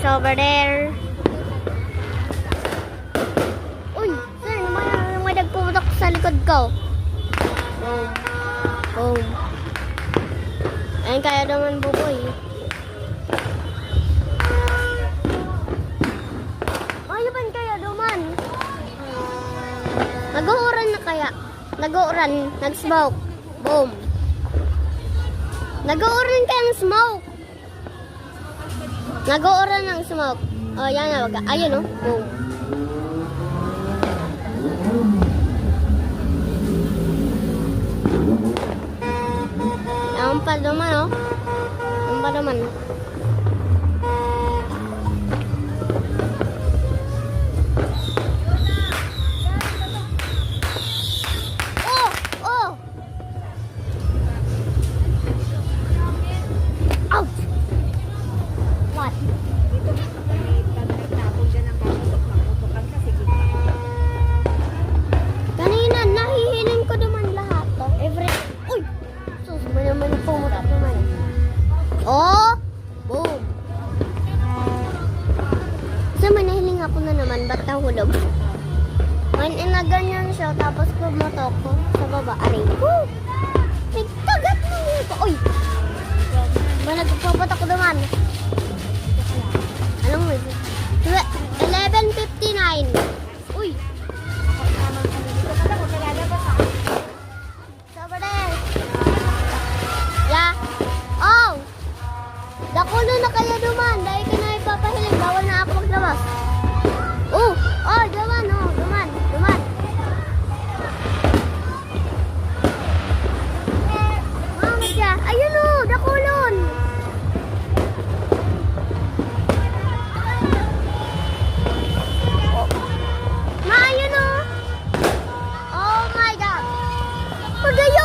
is over there. Uy, sir, may nagpuputok sa likod ko. Boom. Boom. Ayun kaya naman buboy. Ayaban kaya duman. Nag-uuran na kaya. Nag-uuran. Nag-smoke. Boom. Nag-uuran kaya ng smoke. Nag-uuran ng smoke. Oh, yan na. Ayun, oh. Boom. Ang pa naman, oh. Ang pa naman. Oh! Oh! Ouch! What? Kanina, nahihiling ko naman lahat, oh. Uy! Sus, naman pumutok naman. Oh! Boom! So, manahiling ako na naman. Ba't nahulog? When inaganyan siya, tapos pumutok ko sa baba. Aray. Woo! May kagat mo nito. Uy! Ba nagpapatok ko naman? Anong may? 11:59. Uy! Over there. Yeah. Oh! Dakulo na kaya duman. Dahil ka na ipapahiling. Bawal na ako maglabas. Oh! Oh! Duman! Oh! Duman! Duman! Mama siya. Ayun oh! Dakulon! Ma, ayun oh! Oh my God! Pagayo!